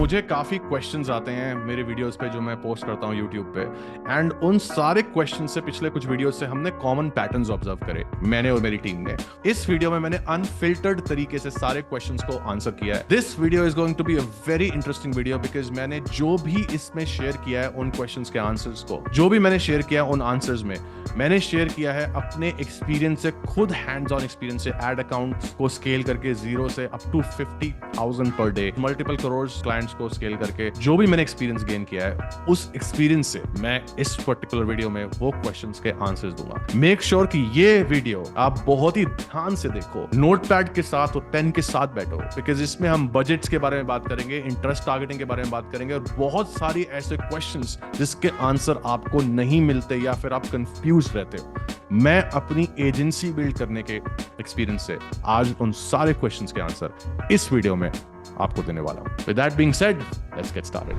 मुझे काफ़ी क्वेश्चंस आते हैं मेरे वीडियोस पे जो मैं पोस्ट करता हूँ यूट्यूब पे, एंड उन सारे क्वेश्चन से पिछले कुछ वीडियोस से हमने कॉमन पैटर्न्स ऑब्जर्व करे, मैंने और मेरी टीम ने। इस वीडियो में मैंने अनफिल्टर्ड तरीके से सारे क्वेश्चंस को आंसर किया है। This video is going to be a very interesting video because मैंने जो भी इसमें शेयर किया है उन क्वेश्चंस के आंसर्स को, जो भी मैंने शेयर किया उन आंसर्स में मैंने शेयर किया है अपने एक्सपीरियंस से, खुद हैंड्स ऑन एक्सपीरियंस से, एड अकाउंट को स्केल करके 0 से up to 50,000 per day, multiple crore clients को स्केल करके जो भी मैंने एक्सपीरियंस गेन किया है, उस एक्सपीरियंस से मैं इस पर्टिकुलर वीडियो में वो क्वेश्चंस के आंसर्स दूंगा। मेक श्योर कि ये वीडियो आप बहुत ही ध्यान से देखो, नोटपैड के साथ और पेन के साथ बैठो, बिकॉज इसमें हम बजट्स के बारे में बात करेंगे, इंटरेस्ट टारगेटिंग के बारे में बात करेंगे और बहुत सारी ऐसे क्वेश्चंस जिसके आंसर आपको नहीं मिलते या फिर आप कंफ्यूज रहते हो। मैं अपनी एजेंसी बिल्ड करने के एक्सपीरियंस से आज उन सारे क्वेश्चंस के आंसर इस वीडियो में आपको देने वाला हूं। With that being said, let's get started.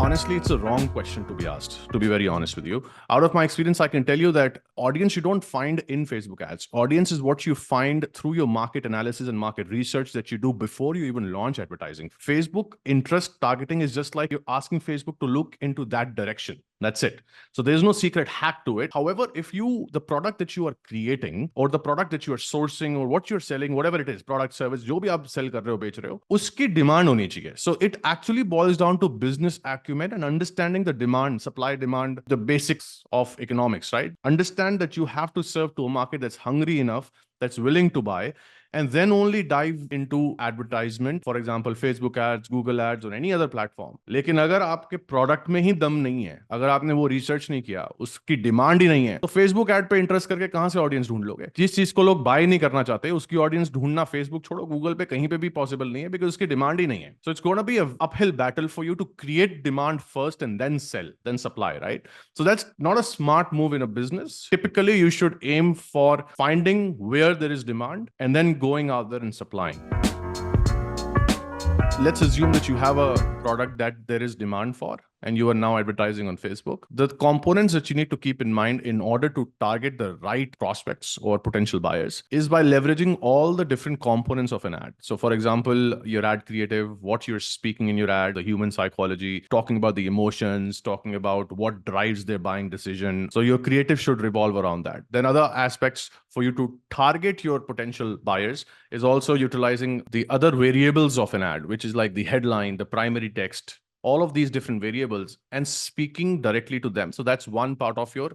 Honestly, it's a wrong question to be asked, to be very honest with you. Out of my experience, I can tell you that audience you don't find in Facebook ads. Audience is what you find through your market analysis and market research that you do before you even launch advertising. Facebook interest targeting is just like you're asking Facebook to look into that direction. That's it. So there's no secret hack to it. However, if the product that you are creating or the product that you are sourcing or what you're selling, whatever it is, product, service, जो भी आप sell कर रहे हो, बेच रहे हो, उसकी demand होनी चाहिए. So it actually boils down to business acumen and understanding the demand, supply, demand, the basics of economics, right? Understand that you have to serve to a market that's hungry enough, that's willing to buy, and then only dive into advertisement, for example Facebook ads, Google ads or any other platform. लेकिन अगर आपके product में ही दम नहीं है, अगर आपने वो रिसर्च नहीं किया, उसकी डिमांड ही नहीं है, तो फेसबुक एड पे इंटरेस्ट करके कहां से ऑडियंस ढूंढ लोगे? जिस चीज को लोग बाय नहीं करना चाहते उसकी ऑडियंस ढूंढना फेसबुक छोड़ो, गूगल पे कहीं पे भी पॉसिबल नहीं है, बिकॉज उसकी डिमांड ही नहीं है. So it's gonna be a uphill battle for you to create demand first and then sell, then supply, right? So that's not a smart move in a business. Typically, you should aim for finding where there is demand and then going out there and supplying. Let's assume that you have a product that there is demand for and you are now advertising on Facebook. The components that you need to keep in mind in order to target the right prospects or potential buyers is by leveraging all the different components of an ad. So for example, your ad creative, what you're speaking in your ad, the human psychology, talking about the emotions, talking about what drives their buying decision. So your creative should revolve around that. Then other aspects for you to target your potential buyers is also utilizing the other variables of an ad, which is like the headline, the primary text, all of these different variables, and speaking directly to them. So that's one part of your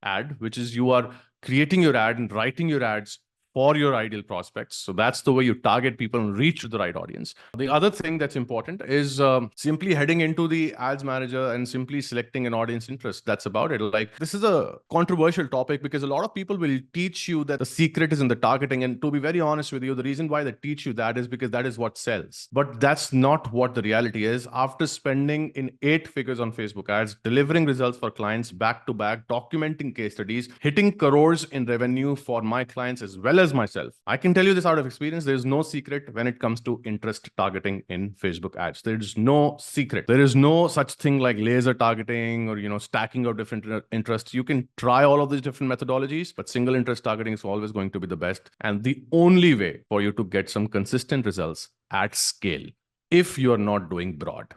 ad, which is you are creating your ad and writing your ads for your ideal prospects. So that's the way you target people and reach the right audience. The other thing that's important is simply heading into the ads manager and simply selecting an audience interest. That's about it. Like, this is a controversial topic because a lot of people will teach you that the secret is in the targeting. And to be very honest with you, the reason why they teach you that is because that is what sells. But that's not what the reality is. After spending in 8 figures on Facebook ads, delivering results for clients back to back, documenting case studies, hitting crores in revenue for my clients as well as myself, I can tell you this out of experience. There is no secret when it comes to interest targeting in Facebook ads. There is no secret. There is no such thing like laser targeting or, stacking of different interests. You can try all of these different methodologies, but single interest targeting is always going to be the best and the only way for you to get some consistent results at scale if you are not doing broad.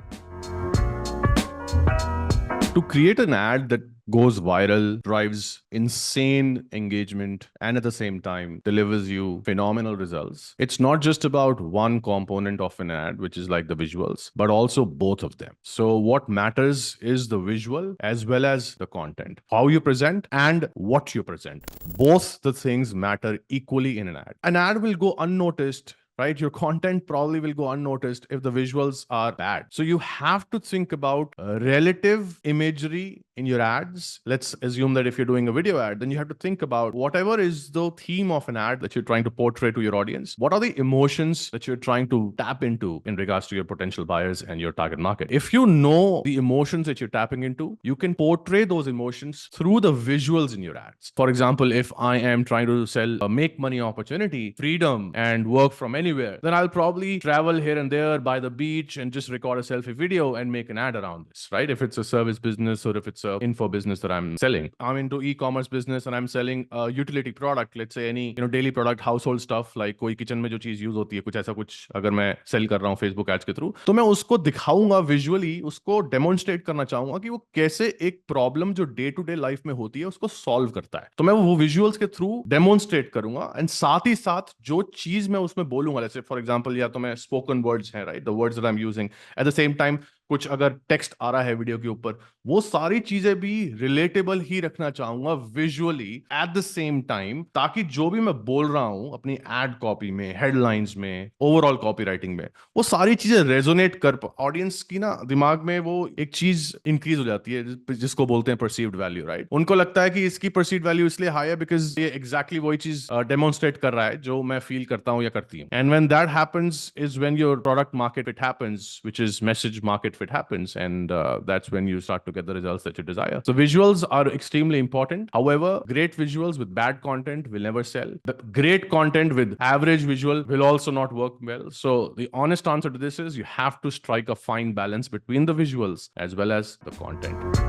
To create an ad that goes viral, drives insane engagement, and at the same time delivers you phenomenal results, it's not just about one component of an ad, which is like the visuals, but also both of them. So what matters is the visual as well as the content, how you present and what you present. Both the things matter equally in an ad. An ad will go unnoticed, right? Your content probably will go unnoticed if the visuals are bad. So you have to think about relative imagery in your ads. Let's assume that if you're doing a video ad, then you have to think about whatever is the theme of an ad that you're trying to portray to your audience. What are the emotions that you're trying to tap into in regards to your potential buyers and your target market? If you know the emotions that you're tapping into, you can portray those emotions through the visuals in your ads. For example, if I am trying to sell a make money opportunity, freedom, and work from anywhere, anywhere, then I'll probably travel here and there by the beach and just record a selfie video and make an ad around this, right? If it's a service business or if it's a info business that I'm selling. I'm into e-commerce business and I'm selling a utility product, let's say any, daily product, household stuff, like कोई kitchen में जो चीज use होती है, कुछ ऐसा कुछ अगर मैं सेल कर रहा हूँ फेसबुक एड्स के थ्रू, तो मैं उसको दिखाऊंगा विजुअली, उसको डेमोन्स्ट्रेट करना चाहूंगा कि वो कैसे एक प्रॉब्लम जो डे टू डे लाइफ में होती है उसको सॉल्व करता है। तो मैं वो विजुअल्स के थ्रू डेमोन्स्ट्रेट करूंगा एंड साथ ही साथ जो चीज मैं उसमें बोलूंगा, जैसे फॉर एग्जांपल या तो मैं स्पोकन वर्ड्स हैं, right, the words that I am using, at the same time कुछ अगर टेक्स्ट आ रहा है वीडियो के ऊपर, वो सारी चीजें भी रिलेटेबल ही रखना चाहूंगा visually at the same time, ताकि जो भी मैं बोल रहा हूं अपनी एड कॉपी में, हेडलाइंस में, ओवरऑल कॉपी राइटिंग में, वो सारी चीजें रेजोनेट कर ऑडियंस की ना दिमाग में वो एक चीज इंक्रीज हो जाती है जिसको बोलते हैं परसीव्ड वैल्यू, राइट। उनको लगता है कि इसकी परसीव्ड वैल्यू इसलिए हाई है बिकॉज ये एग्जैक्टली वही चीज डेमोन्स्ट्रेट कर रहा है जो मैं फील करता हूं या करती हूं। And when that happens is when your product market fit happens, which is message market fit happens, and that's when you start to get the results that you desire. So visuals are extremely important. However, great visuals with bad content will never sell. The great content with average visual will also not work well. So the honest answer to this is you have to strike a fine balance between the visuals as well as the content.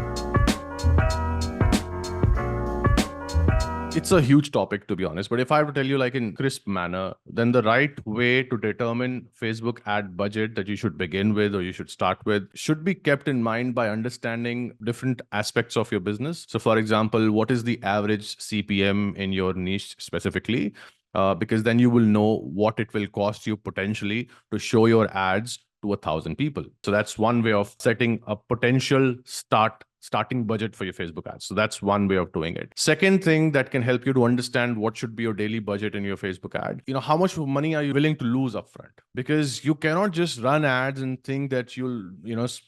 It's a huge topic, to be honest, but if I have to tell you like in crisp manner, then the right way to determine Facebook ad budget that you should begin with or you should start with should be kept in mind by understanding different aspects of your business. So for example, what is the average CPM in your niche specifically? Because then you will know what it will cost you potentially to show your ads to 1,000 people. So that's one way of setting a potential starting budget for your Facebook ads. So that's one way of doing it. Second thing that can help you to understand what should be your daily budget in your Facebook ad, how much money are you willing to lose upfront? Because you cannot just run ads and think that you'll,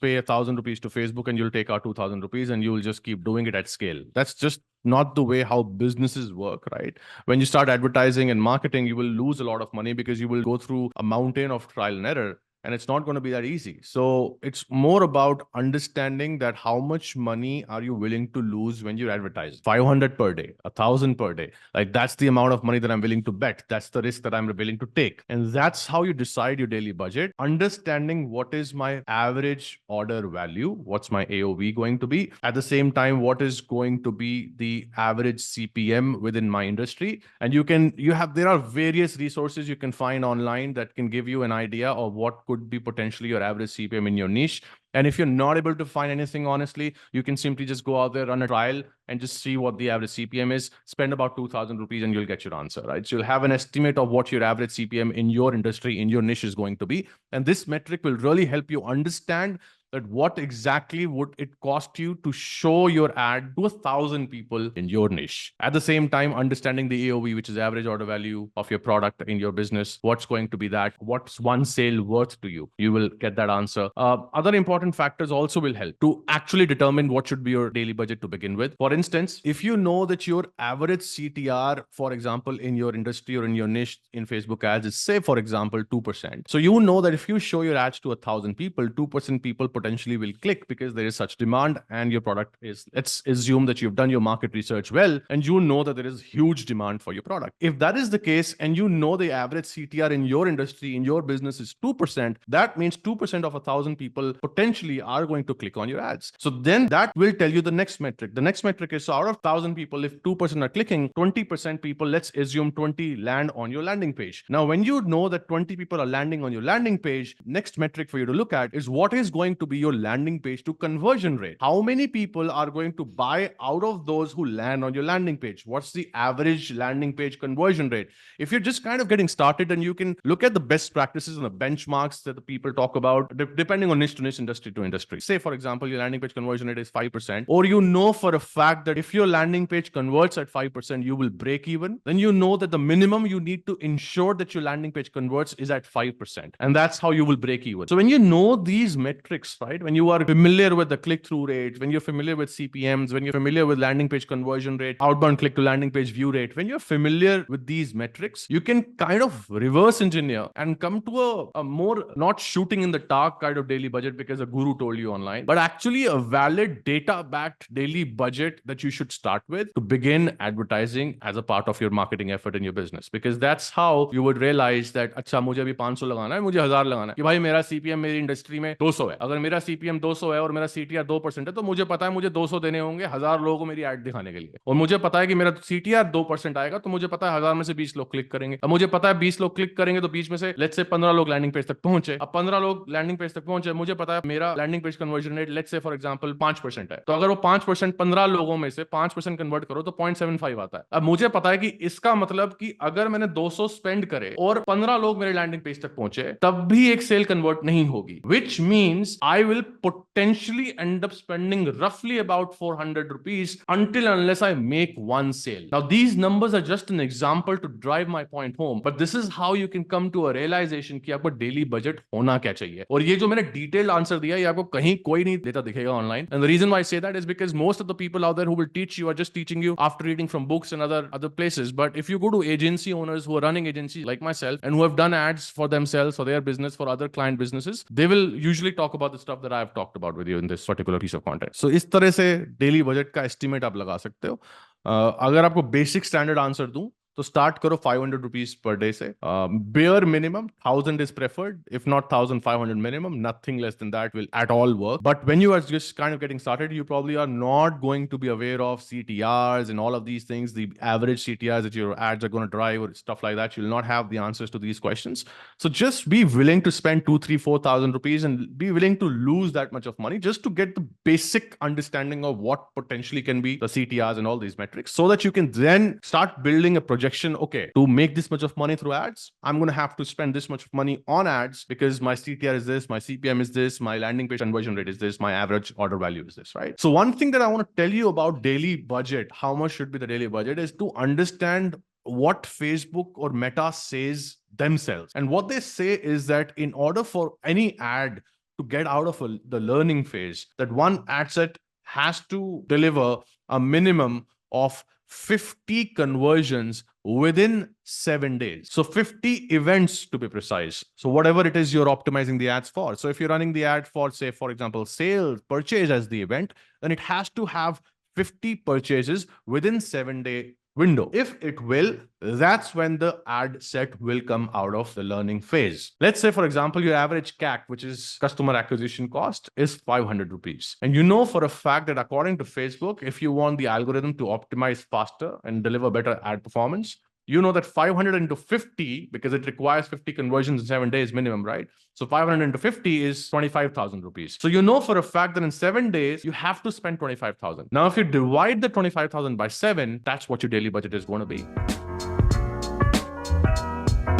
pay 1,000 rupees to Facebook and you'll take out 2,000 rupees and you'll just keep doing it at scale. That's just not the way how businesses work, right? When you start advertising and marketing, you will lose a lot of money because you will go through a mountain of trial and error. And it's not going to be that easy. So it's more about understanding that how much money are you willing to lose when you're advertising? 500 per day, 1,000 per day. Like that's the amount of money that I'm willing to bet. That's the risk that I'm willing to take. And that's how you decide your daily budget. Understanding what is my average order value, what's my AOV going to be. At the same time, what is going to be the average CPM within my industry. And there are various resources you can find online that can give you an idea of what could be potentially your average CPM in your niche. And if you're not able to find anything, honestly, you can simply just go out there, run a trial and just see what the average CPM is, spend about 2,000 rupees and you'll get your answer, right? So you'll have an estimate of what your average CPM in your industry, in your niche is going to be. And this metric will really help you understand that what exactly would it cost you to show your ad to 1,000 people in your niche. At the same time, understanding the AOV, which is average order value of your product in your business, what's going to be that, what's one sale worth to you, you will get that answer. Other important factors also will help to actually determine what should be your daily budget to begin with. For instance, if you know that your average CTR, for example, in your industry or in your niche in Facebook ads is, say, for example, 2%. So you know that if you show your ads to 1,000 people, 2% people potentially will click because there is such demand and your product is, let's assume that you've done your market research well and you know that there is huge demand for your product. If that is the case and you know the average CTR in your industry, in your business is 2%, that means 2% of 1,000 people potentially are going to click on your ads. So then that will tell you the next metric. The next metric is, so out of 1,000 people, if 2% are clicking, 20% people, let's assume 20 land on your landing page. Now, when you know that 20 people are landing on your landing page, next metric for you to look at is what is going to be your landing page to conversion rate. How many people are going to buy out of those who land on your landing page? What's the average landing page conversion rate? If you're just kind of getting started, and you can look at the best practices and the benchmarks that the people talk about, depending on niche to niche, industry to industry. Say, for example, your landing page conversion rate is 5%, or you know for a fact that if your landing page converts at 5%, you will break even. Then you know that the minimum you need to ensure that your landing page converts is at 5%. And that's how you will break even. So when you know these metrics metrics, right? When you are familiar with the click-through rates, when you're familiar with CPMs, when you're familiar with landing page conversion rate, outbound click to landing page view rate, when you're familiar with these metrics, you can kind of reverse engineer and come to a more not shooting in the dark kind of daily budget because a guru told you online, but actually a valid data-backed daily budget that you should start with to begin advertising as a part of your marketing effort in your business. Because that's how you would realize that, अच्छा मुझे अभी 500 लगाना है, मुझे 1000 लगाना है, कि भाई मेरा CPM मेरी इंडस्ट्री में 200 है. अगर मेरा CPM 200 है और मेरा CTR 2% है, तो मुझे पता है मुझे 200 देने होंगे 1000 लोगों को मेरी एड दिखाने के लिए. और मुझे पता है कि मेरा CTR 2% आएगा, तो मुझे पता है 1000 में से 20 लोग क्लिक करेंगे. अब मुझे पता है 20 लोग क्लिक करेंगे तो बीच में से लेट्स से 15 लोग लैंडिंग पेज तक पहुंचे. अब 15 लोग लैंडिंग पेज तक पहुंचे, मुझे पता है मेरा landing page conversion rate let's say for example 5% है. तो अगर वो 5% 15 लोगों में से 5% कन्वर्ट करो तो 0.75 आता है. अब मुझे पता है कि इसका मतलब कि अगर मैंने 200 स्पेंड करे और 15 लोग मेरे लैंडिंग पेज तक पहुंचे, तब भी एक सेल कन्वर्ट नहीं होगी, which means I will potentially end up spending roughly about 400 rupees until unless I make one sale. Now these numbers are just an example to drive my point home, but this is how you can come to a realization कि आपको daily budget होना क्या चाहिए. और ये जो मैंने detailed answer दिया, ये आपको कहीं कोई नहीं देता दिखेगा online. And the reason why I say that is because most of the people out there who will teach you are just teaching you after reading from books and other places. But if you go to agency owners who are running agencies like myself and who have done ads for themselves, for their business, for other client businesses, they will usually talk about the stuff that I have talked about with you in this particular piece of content. So इस तरह से daily budget का estimate आप लगा सकते हो. अगर आपको बेसिक स्टैंडर्ड आंसर दूं तो स्टार्ट करो 500 रुपीज पर डे से. Bare minimum 1000 is preferred. If not 1500 minimum, nothing less than that will at all work. But when you are just kind of getting started, you probably are not going to be aware of CTRs and all of these things, the average CTRs that your ads are going to drive or stuff like that. You'll not have the answers to these questions. So just be willing to spend 2, 3, 4,000 rupees and be willing to lose that much of money just to get the basic understanding of what potentially can be the CTRs and all these metrics, so that you can then start building a projection. Okay, to make this much of money through ads, I'm going to have to spend this much of money on ads because my CTR is this, my CPM is this, my landing page conversion rate is this, my average order value is this, right? So one thing that I want to tell you about daily budget, how much should be the daily budget, is to understand what Facebook or Meta says themselves. And what they say is that in order for any ad to get out of the learning phase, that one ad set has to deliver a minimum of 50 conversions within 7 days. So 50 events to be precise. So whatever it is you're optimizing the ads for. So if you're running the ad for, say, for example, sales, purchase as the event, then it has to have 50 purchases within 7-day window. If it will, that's when the ad set will come out of the learning phase. Let's say, for example, your average CAC, which is customer acquisition cost, is 500 rupees. And you know for a fact that according to Facebook, if you want the algorithm to optimize faster and deliver better ad performance, you know that 500 into 50, because it requires 50 conversions in 7 days minimum, right? So 500 into 50 is 25,000 rupees. So you know for a fact that in 7 days, you have to spend 25,000. Now, if you divide the 25,000 by 7, that's what your daily budget is going to be.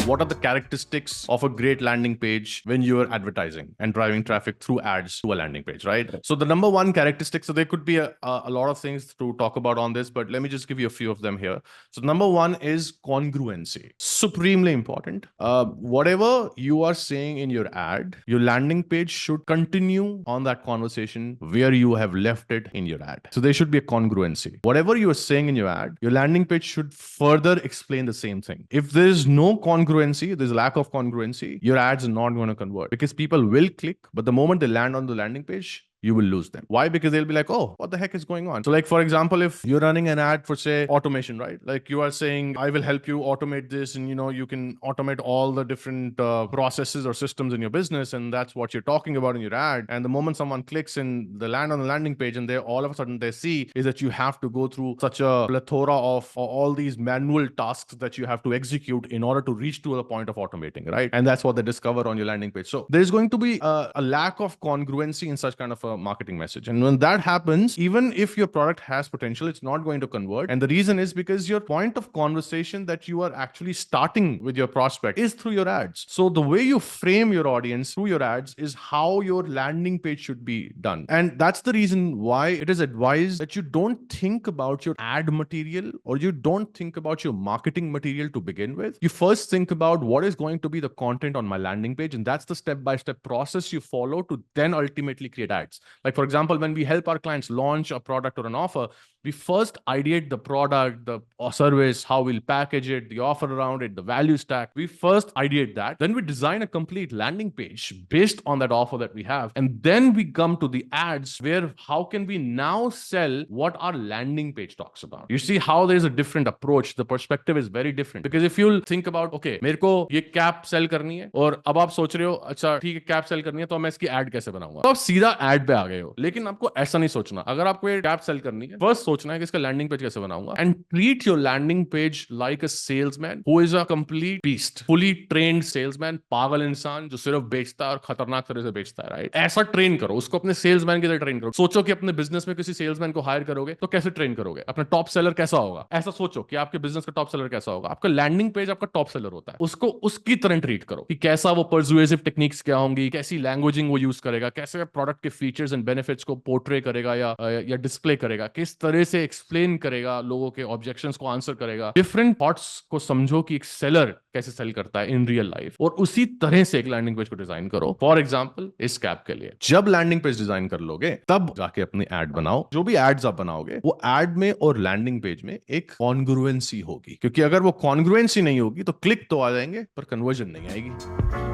What are the characteristics of a great landing page when you're advertising and driving traffic through ads to a landing page, right? So the number one characteristic, so there could be a lot of things to talk about on this, but let me just give you a few of them here. So number one is congruency. Supremely important. Whatever you are saying in your ad, your landing page should continue on that conversation where you have left it in your ad. So there should be a congruency. Whatever you are saying in your ad, your landing page should further explain the same thing. If there is no congruency, there's a lack of congruency, your ads are not going to convert, because people will click, but the moment they land on the landing page, you will lose them. Why? Because they'll be like, oh, what the heck is going on? So like, for example, if you're running an ad for, say, automation, right? Like you are saying, I will help you automate this, and you can automate all the different processes or systems in your business, and that's what you're talking about in your ad. And the moment someone clicks and they land on the landing page, and they all of a sudden they see is that you have to go through such a plethora of all these manual tasks that you have to execute in order to reach to a point of automating, right? And that's what they discover on your landing page. So there's going to be a lack of congruency in such kind of a marketing message. And when that happens, even if your product has potential, it's not going to convert. And the reason is because your point of conversation that you are actually starting with your prospect is through your ads. So the way you frame your audience through your ads is how your landing page should be done. And that's the reason why it is advised that you don't think about your ad material or you don't think about your marketing material to begin with. You first think about what is going to be the content on my landing page. And that's the step-by-step process you follow to then ultimately create ads. Like, for example, when we help our clients launch a product or an offer, we first ideate the product, the service, how we'll package it, the offer around it, the value stack. We first ideate that. Then we design a complete landing page based on that offer that we have. And then we come to the ads where how can we now sell what our landing page talks about. You see how there's a different approach. The perspective is very different. Because if you'll think about, okay, मेरे को ये cap cell करनी है और अब आप सोच रहे हो अच्छा ठीक है कैप सेल करनी है तो मैं इसकी एड कैसे बनाऊंगा, तो आप सीधा एड पे आ गए हो. लेकिन आपको ऐसा नहीं सोचना. अगर आपको ये कैप सेल करनी है, फर्स्ट सोचना है कि इसका लैंडिंग पेज कैसे बनाऊंगा. And treat your landing page like a salesman who is a complete beast, fully trained salesman. पागल इंसान जो सिर्फ बेचता है और खतरनाक तरह से बेचता है, राइट? ऐसा ट्रेन करो उसको, अपने सेल्समैन की तरह ट्रेन करो. सोचो कि अपने बिजनेस में किसी सेल्समैन को हायर करोगे तो कैसे ट्रेन करोगे. अपना टॉप सेलर कैसा होगा, ऐसा सोचो कि आपके बिजनेस का टॉप सेलर कैसा होगा. आपका लैंडिंग पेज आपका टॉप सेलर होता है, उसको उसकी तरह ट्रीट करो कि कैसा वो पर्सुएसिव टेक्निक्स क्या होंगी, कैसी लैंग्वेजिंग वो यूज करेगा, कैसे प्रोडक्ट के फीचर्स एंड बेनिफिट्स को पोर्ट्रे करेगा या डिस्प्ले करेगा, किस तरह से एक्सप्लेन करेगा, लोगों के ऑब्जेक्शंस को आंसर करेगा. डिफरेंट थॉट्स को समझो कि एक सेलर कैसे सेल करता है इन रियल लाइफ, और उसी तरह से एक लैंडिंग पेज को डिजाइन करो. फॉर एग्जांपल इस कैप के लिए जब लैंडिंग पेज डिजाइन कर लोगे तब जाके अपनी एड बनाओ. जो भी एड्स आप बनाओगे वो एड में और लैंडिंग पेज में एक कॉन्ग्रुएंसी होगी, क्योंकि अगर वो कॉन्ग्रुएंसी नहीं होगी तो क्लिक तो आ जाएंगे पर कन्वर्जन नहीं आएगी.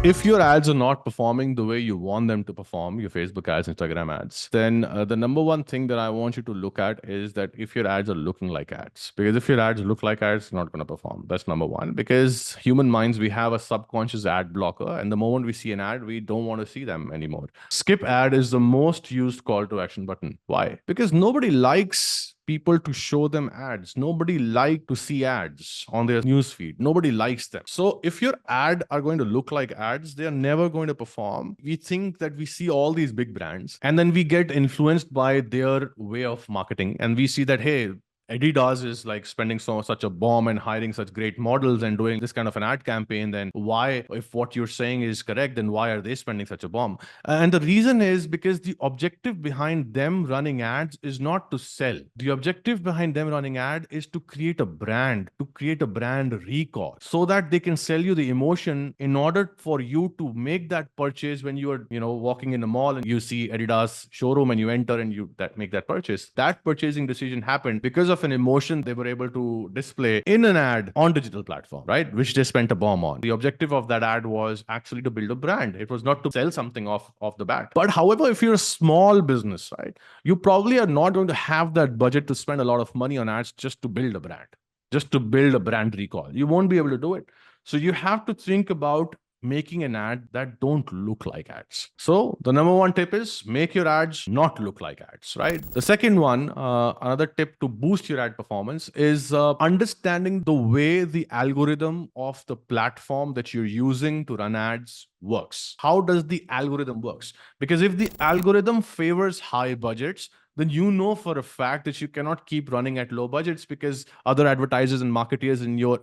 If your ads are not performing the way you want them to perform, your Facebook ads, Instagram ads, then the number one thing that I want you to look at is that if your ads are looking like ads. Because if your ads look like ads, it's not going to perform. That's number one. Because human minds, we have a subconscious ad blocker. And the moment we see an ad, we don't want to see them anymore. Skip ad is the most used call to action button. Why? Because nobody likes people to show them ads. Nobody like to see ads on their newsfeed. Nobody likes them. So if your ad are going to look like ads, they are never going to perform. We think that we see all these big brands and then we get influenced by their way of marketing. And we see that, hey, Adidas is like spending such a bomb and hiring such great models and doing this kind of an ad campaign. Then why, if what you're saying is correct, then why are they spending such a bomb? And the reason is because the objective behind them running ads is not to sell. The objective behind them running ad is to create a brand, recall, so that they can sell you the emotion in order for you to make that purchase when you are, walking in a mall and you see Adidas showroom and you enter and you make that purchase. That purchasing decision happened because of an emotion they were able to display in an ad on digital platform, right? Which they spent a bomb on. The objective of that ad was actually to build a brand. It was not to sell something off the bat. But however, if you're a small business, right, you probably are not going to have that budget to spend a lot of money on ads just to build a brand, just to build a brand recall. You won't be able to do it. So you have to think about making an ad that don't look like ads. So the number one tip is make your ads not look like ads, right? The second one, another tip to boost your ad performance is understanding the way the algorithm of the platform that you're using to run ads works. How does the algorithm works? Because if the algorithm favors high budgets, then you know for a fact that you cannot keep running at low budgets, because other advertisers and marketeers in your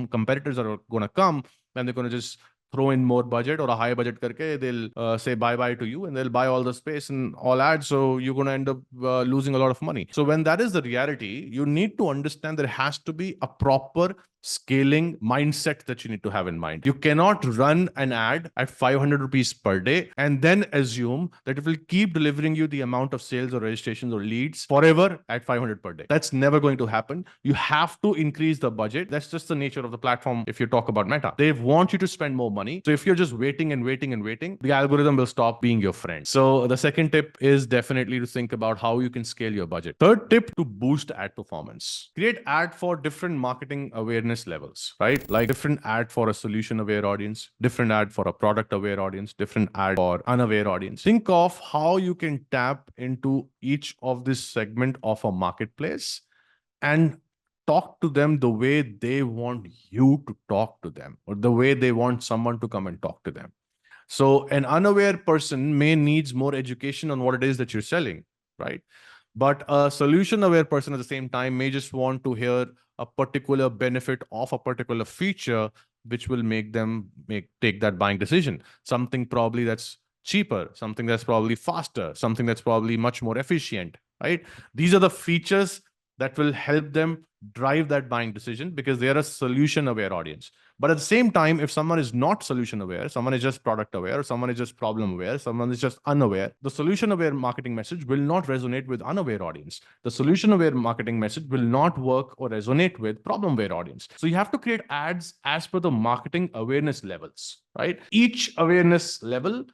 competitors are going to come and they're going to just throw in more budget or a high budget karke, they'll say bye-bye to you and they'll buy all the space and all ads. So you're going to end up losing a lot of money. So when that is the reality, you need to understand there has to be a proper scaling mindset that you need to have in mind. You cannot run an ad at 500 rupees per day and then assume that it will keep delivering you the amount of sales or registrations or leads forever at 500 per day. That's never going to happen. You have to increase the budget. That's just the nature of the platform. If you talk about Meta, they want you to spend more money. So if you're just waiting and waiting and waiting, the algorithm will stop being your friend. So the second tip is definitely to think about how you can scale your budget. Third tip, to boost ad performance. Create ad for different marketing awareness levels, right? Like different ad for a solution aware audience, different ad for a product aware audience, different ad for unaware audience. Think of how you can tap into each of this segment of a marketplace and talk to them the way they want you to talk to them, or the way they want someone to come and talk to them. So an unaware person may needs more education on what it is that you're selling, right? But a solution aware person at the same time may just want to hear a particular benefit of a particular feature, which will make them take that buying decision. Something probably that's cheaper, something that's probably faster, something that's probably much more efficient, right? These are the features that will help them drive that buying decision because they are a solution aware audience. But at the same time, if someone is not solution aware, someone is just product aware, someone is just problem aware, someone is just unaware, the solution aware marketing message will not resonate with unaware audience. The solution aware marketing message will not work or resonate with problem aware audience. So you have to create ads as per the marketing awareness levels, right? Each awareness level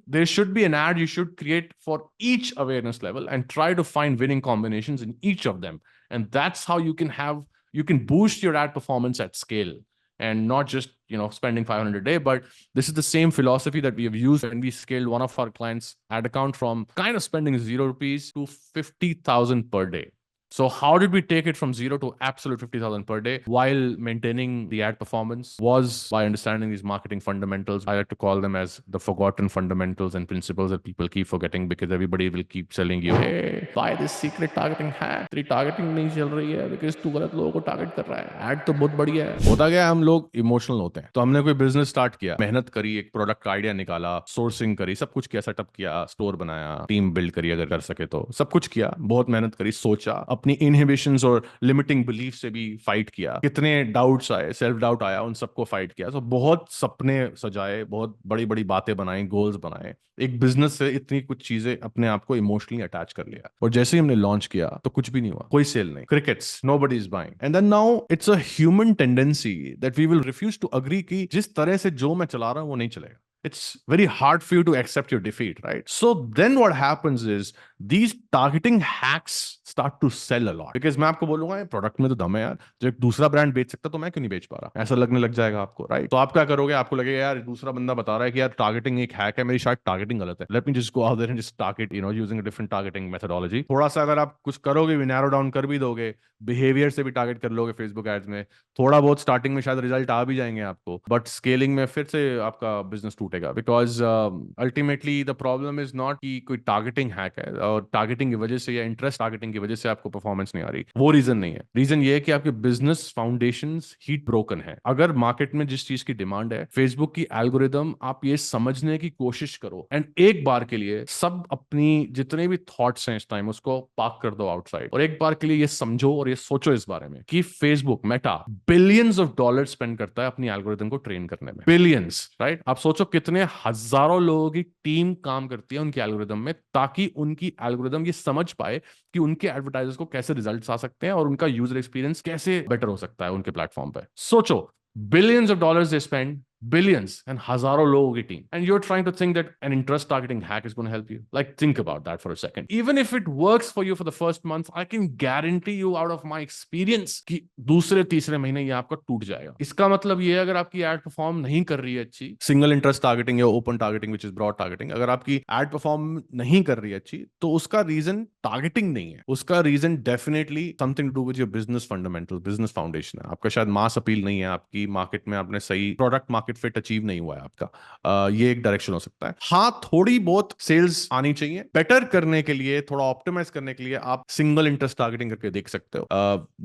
there should be an ad you should create for each awareness level and try to find winning combinations in each of them. And that's how you can boost your ad performance at scale and not just spending 500 a day. But this is the same philosophy that we have used when we scaled one of our clients ad account from kind of spending 0 rupees to 50,000 per day. So how did we take it from 0 to absolute 50,000 per day while maintaining the ad performance? Was by understanding these marketing fundamentals. I like to call them as the forgotten fundamentals and principles that people keep forgetting because everybody will keep telling you, hey, buy this secret targeting hack. तेरी targeting नहीं चल रही है because तू गलत लोगों को target कर रहा है. Ad तो बहुत बढ़िया है. होता क्या है, हम लोग इमोशनल होते हैं. तो हमने कोई बिजनेस स्टार्ट किया, मेहनत करी, एक प्रोडक्ट का आइडिया निकाला, सोर्सिंग करी, सब कुछ किया, सेटअप किया, स्टोर बनाया, टीम बिल्ड करी अगर कर सके तो, सब कुछ किया, बहुत मेहनत करी, सोचा, अपनी इनहिबिशंस और लिमिटिंग बिलीफ से भी फाइट किया, कितने डाउट्स आए, सेल्फ डाउट आया, उन सबको फाइट किया. तो बहुत सपने सजाए, बहुत बड़ी बड़ी बातें बनाई, गोल्स बनाए, एक बिजनेस से इतनी कुछ चीजें अपने आप को इमोशनली अटैच कर लिया. और जैसे ही हमने लॉन्च किया तो कुछ भी नहीं हुआ, कोई सेल नहीं, crickets, nobody is buying. And then now it's a human tendency that we will refuse to agree कि जिस तरह से जो मैं चला रहा हूं वो नहीं चलेगा. It's very hard for you to accept your defeat, right? So then what happens is these targeting hacks start to sell a lot. Because मैं आपको बोलूंगा प्रोडक्ट में तो दम है यार, जो एक दूसरा ब्रांड बेच सकता तो मैं क्यों नहीं बेच पा रहा, ऐसा लगने लग जाएगा आपको, राइट? तो आप क्या करोगे, आपको लगेगा यार दूसरा बंदा बता रहा है कि यार टारगेटिंग एक हैक है, मेरी शायद टारगेटिंग गलत है, let me just go out there and just target using a different targeting methodology. थोड़ा सा अगर आप कुछ करोगे भी, नैरो डाउन कर भी दोगे, बिहेवियर से भी टारगेट कर लोगे फेसबुक एड्स में, थोड़ा बहुत स्टार्टिंग में शायद रिजल्ट आ भी जाएंगे आपको, बट स्केलिंग में फिर से आपका बिजनेस टूटेगा. Because ultimately the problem is not कि कोई टारगेटिंग हैक है और टारगेटिंग की वजह से या इंटरेस्ट टारगेटिंग की वजह से आपको परफॉर्मेंस नहीं आ रही, वो रीजन नहीं है. रीजन ये है कि आपके बिजनेस फाउंडेशंस ही ब्रोकन है. अगर मार्केट में जिस चीज की डिमांड है, फेसबुक की एल्गोरिदम, आप ये समझने की कोशिश करो एंड एक बार के लिए सब अपनी जितने भी थॉट्स हैं इस टाइम उसको पार्क कर दो आउटसाइड, और एक बार के लिए ये समझो और ये सोचो इस बारे में कि Facebook, Meta billions of dollar spend करता है अपनी एल्गोरिदम को ट्रेन करने में. Billions, right? आप सोचो कितने हजारों लोगों की टीम काम करती है उनकी एल्गोरिदम में, ताकि उनकी एल्गोरिदम ये समझ पाए कि उनके एडवर्टाइजर्स को कैसे रिजल्ट्स आ सकते हैं और उनका यूजर एक्सपीरियंस कैसे बेटर हो सकता है उनके प्लेटफॉर्म पे. सोचो, billions of dollars they spend, billions and हजारों लोगों की team, and you're trying to think that an interest targeting hack is going to help you. Like, think about that for a second. Even if it works for you for the first month, I can guarantee you out of my experience कि दूसरे तीसरे महीने ये आपका टूट जाएगा. इसका मतलब ये है, अगर आपकी एड परफॉर्म नहीं कर रही है अच्छी, सिंगल इंटरेस्ट टारगेटिंग या open targeting which is broad targeting, अगर आपकी एड परफॉर्म नहीं कर रही है अच्छी, तो उसका रीजन टारगेटिंग नहीं है, उसका reason definitely something to do with your business fundamental, business foundation है. आपका शायद मास अपील नहीं है, आपकी मार्केट में आपने सही प्रोडक्ट मार्केट फिट अचीव नहीं हुआ है आपका. ये एक डायरेक्शन हो सकता है. हाँ, थोड़ी बहुत सेल्स आनी चाहिए. बेटर करने के लिए, थोड़ा ऑप्टिमाइज करने के लिए आप सिंगल इंटरेस्ट टारगेटिंग करके देख सकते हो,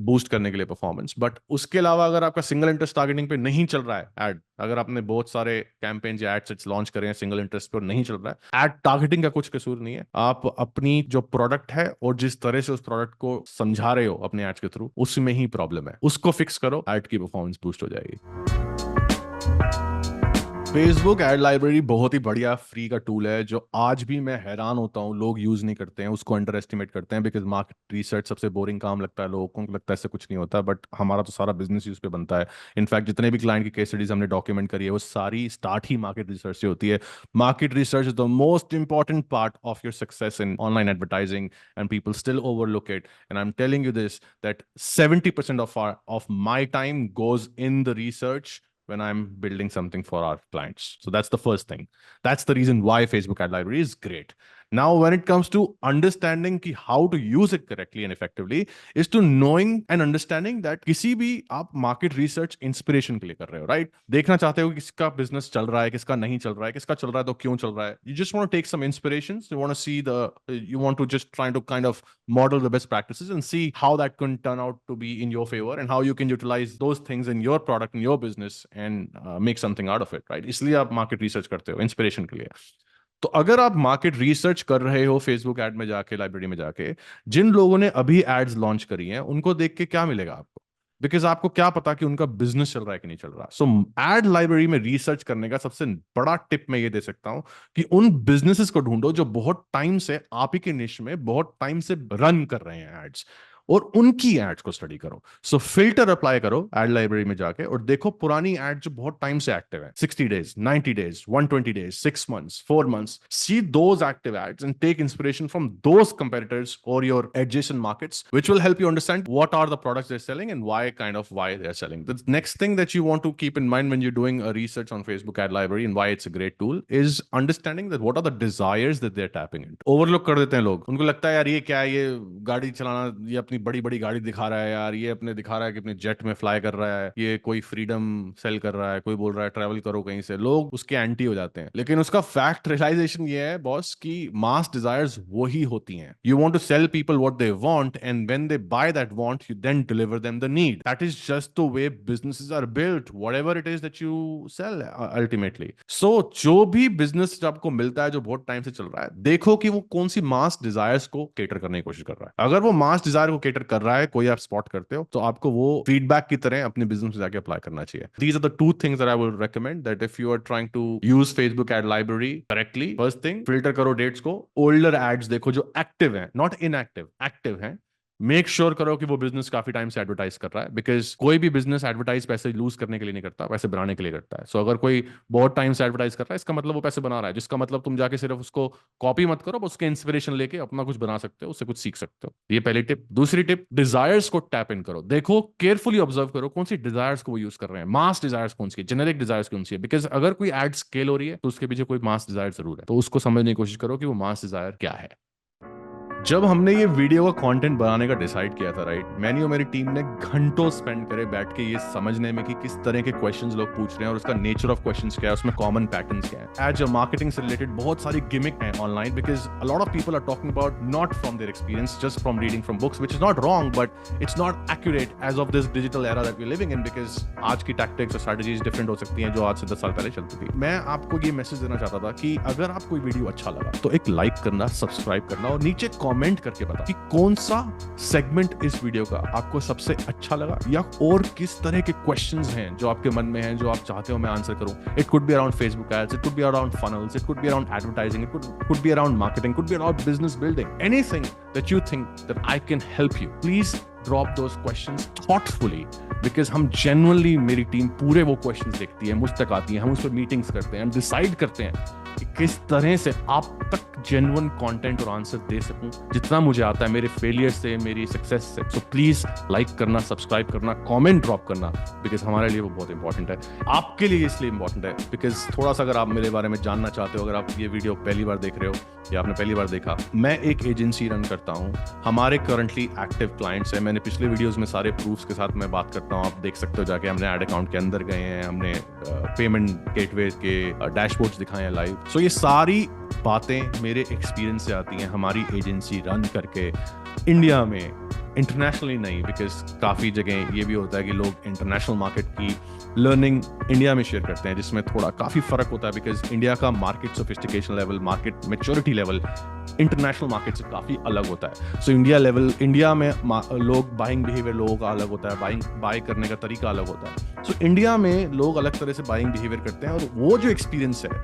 बूस्ट करने के लिए परफॉर्मेंस. बट उसके अलावा अगर आपका सिंगल इंटरेस्ट टारगेटिंग पे नहीं चल रहा है एड, अगर आपने बहुत सारे कैंपेन या एड सेट्स लॉन्च करे हैं, सिंगल इंटरेस्ट पर नहीं चल रहा है, एड टारगेटिंग का कुछ कसूर नहीं है. आप अपनी जो प्रोडक्ट है और जिस तरह से उस प्रोडक्ट को समझा रहे हो अपने एड्स के थ्रू, उसमें ही प्रॉब्लम है. उसको फिक्स करो, एड की परफॉर्मेंस बूस्ट हो जाएगी. फेसबुक एड लाइब्रेरी बहुत ही बढ़िया फ्री का टूल है, जो आज भी मैं हैरान होता हूँ लोग यूज नहीं करते हैं, उसको अंडर एस्टिमेट करते हैं. बिकॉज मार्केट रिसर्च सबसे बोरिंग काम लगता है लोगों को, लगता है इससे कुछ नहीं होता, बट हमारा तो सारा बिजनेस यूज पे बनता है. इनफैक्ट जितने भी क्लाइंट की केस स्टडीज हमने डॉक्यूमेंट करी है, वो सारी स्टार्ट ही मार्केट रिसर्च से होती है. Market research is the most important part of your success in online advertising, and people still overlook it. And I am telling you this that 70% of my time goes in the research when I'm building something for our clients. So that's the first thing. That's the reason why Facebook Ad Library is great. Now, when it comes to understanding कि how to use it correctly and effectively is to knowing and understanding that किसी भी आप market research inspiration के लिए कर रहे हो, right? देखना चाहते हो कि किसका business चल रहा है, किसका नहीं चल रहा है, किसका चल रहा है तो क्यों चल रहा है. You just want to take some inspirations. You want to just try to kind of model the best practices and see how that can turn out to be in your favor and how you can utilize those things in your product, in your business and make something out of it, right? इसलिए आप market research करते हो inspiration के लिए. तो अगर आप market research कर रहे हो फेसबुक एड में जाके, लाइब्रेरी में जाके, जिन लोगों ने अभी एड्स लॉन्च करी हैं उनको देख के क्या मिलेगा आपको? बिकॉज आपको क्या पता कि उनका बिजनेस चल रहा है कि नहीं चल रहा. सो एड लाइब्रेरी में रिसर्च करने का सबसे बड़ा टिप मैं ये दे सकता हूं कि उन बिजनेसेस को ढूंढो जो बहुत टाइम से आप ही के निश में बहुत टाइम से रन कर रहे हैं एड्स, और उनकी एड्स को स्टडी करो. सो फिल्टर अप्लाई करो एड लाइब्रेरी में जाके और देखो पुरानी एड जो बहुत टाइम से एक्टिव है, 60 days, 90 days, 120 days, 6 months, 4 months. See those active ads and take inspiration from those competitors or your adjacent markets, which will help you understand what are the products they're selling and why they're selling. The next thing that you want to keep in mind when you're doing a research on Facebook ad library and why it's a great tool is understanding that what are the desires that they're tapping into. Overlook कर देते हैं लोग, उनको लगता है यार ये क्या है, ये गाड़ी चलाना, ये अपनी बड़ी बड़ी गाड़ी दिखा रहा है यार, ये अपने दिखा रहा है कि अपने जेट में फ्लाई कर रहा है, ये कोई फ्रीडम सेल कर रहा है, कोई बोल रहा है ट्रैवल करो कहीं से. लोग उसके एंटी हो जाते हैं. लेकिन उसका फैक्ट रियलाइजेशन ये है बॉस कि मास डिजायर्स वही होती हैं. You want to sell people what they want and when they buy that want you then deliver them the need. That is just the way businesses are built, whatever it is that you sell ultimately. So जो भी business आपको मिलता है जो बहुत time से चल रहा है, देखो कि वो कौन सी मास डिजायर्स को केटर करने की कोशिश कर रहा है. अगर वो मास डिजायर को केटर कर रहा है, कोई आप स्पॉट करते हो, तो आपको वो फीडबैक की तरह अपने बिजनेस में जाके अप्लाई करना चाहिए. These are the two things that I will recommend, that if you are trying to use Facebook ad library correctly, first thing, filter करो डेट्स को, older ads देखो जो एक्टिव हैं, not inactive, एक्टिव हैं. Make sure करो कि वो business काफी टाइम से एडवर्टाइज कर रहा है, बिकॉज कोई भी बिजनेस एडवर्टाइज पैसे लूज करने के लिए नहीं करता, पैसे बनाने के लिए करता है. सो अगर कोई बहुत टाइम से एडवर्टाइज कर रहा है, इसका मतलब वो पैसे बना रहा है, जिसका मतलब तुम जाके सिर्फ उसको कॉपी मत करो, उसके इंस्पिरेशन लेके अपना कुछ बना सकते हो, उससे कुछ सीख सकते हो. ये पहली टिप. दूसरी टिप, डिजायर्स को टैप इन करो. देखो, केयरफुली ऑब्जर्व करो कौन सी डिजायर्स को वो यूज कर रहे हैं. मास डिजायर्स कौन सी है, जेनेरिक डिजायर्स कौन सी है. बिकॉज अगर कोई एड स्केल हो रही है तो उसके पीछे कोई मास डिजायर जरूर है, तो उसको समझने की कोशिश करो कि वो मास डिजायर क्या है. जब हमने ये वीडियो का कंटेंट बनाने का डिसाइड किया था, राइट, मैंने और मेरी टीम ने घंटों स्पेंड करे बैठ के ये समझने में कि किस तरह के क्वेश्चंस लोग पूछ रहे हैं और उसका नेचर ऑफ क्वेश्चंस क्या है, उसमें कॉमन पैटर्न्स क्या है. एज अ मार्केटिंग से रिलेटेड बहुत सारी गिमिक हैं online, because a lot of people are talking about not from their experience, just from reading from books, which is not wrong, but it's not accurate as of this digital era that we living in, because आज की tactics और strategies different हो सकती हैं जो आज से 10 साल पहले चलती थी. मैं आपको ये मैसेज देना चाहता था कि अगर आपको वीडियो अच्छा लगा तो एक लाइक करना, सब्सक्राइब करना और नीचे कॉमेंट करके बता कौन सा सेगमेंट इस वीडियो का आपको सबसे अच्छा लगा, या और किस तरह के क्वेश्चंस हैं जो आपके मन में हैं जो आप चाहते हो मैं आंसर करूं. It could be around Facebook ads, it could be around funnels, it could be around advertising, it could be around marketing, could be around business building. Anything that you think that I can help you, please drop those questions thoughtfully, because हम genuinely, मेरी team पूरे वो questions देखती है, मुझ तक आती है, हम उस पर मीटिंग्स करते हैं, हम डिसाइड करते हैं कि किस तरह से आप तक जेन्युइन कंटेंट और आंसर दे सकूं जितना मुझे आता है मेरे फेलियर से, मेरी सक्सेस से. सो प्लीज लाइक करना, सब्सक्राइब करना, कमेंट ड्रॉप करना, बिकॉज हमारे लिए वो बहुत इंपॉर्टेंट है. आपके लिए इसलिए इंपॉर्टेंट है बिकॉज थोड़ा सा अगर आप मेरे बारे में जानना चाहते हो, अगर आप ये वीडियो पहली बार देख रहे हो या आपने पहली बार देखा, मैं एक एजेंसी रन करता हूँ. हमारे करंटली एक्टिव क्लाइंट्स हैं. मैंने पिछले वीडियोस में सारे प्रूफ्स के साथ मैं बात करता हूँ, आप देख सकते हो जाके. हमने एड अकाउंट के अंदर गए हैं, हमने पेमेंट गेटवे के डैशबोर्ड्स दिखाए हैं लाइव. सो ये सारी बातें मेरे एक्सपीरियंस से आती हैं हमारी एजेंसी रन करके इंडिया में, इंटरनेशनली नहीं, बिकॉज काफ़ी जगह ये भी होता है कि लोग इंटरनेशनल मार्केट की लर्निंग इंडिया में शेयर करते हैं, जिसमें थोड़ा काफ़ी फ़र्क होता है, बिकॉज इंडिया का market sophistication level, market maturity level international market से काफ़ी अलग होता है. सो इंडिया में लोग बाइंग बिहेवियर लोगों का अलग होता है, बाय करने का तरीका अलग होता है. सो इंडिया में लोग अलग तरह से बाइंग बिहेवियर करते हैं, और वो जो एक्सपीरियंस है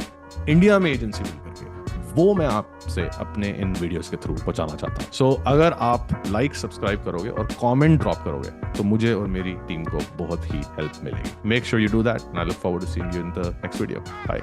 इंडिया में एजेंसी मिल करके, वो मैं आपसे अपने इन वीडियोस के थ्रू पहुंचाना चाहता हूं. सो अगर आप लाइक, सब्सक्राइब करोगे और कमेंट ड्रॉप करोगे तो मुझे और मेरी टीम को बहुत ही हेल्प मिलेगी. Make sure you do that and I look forward to seeing you in the next video. Bye.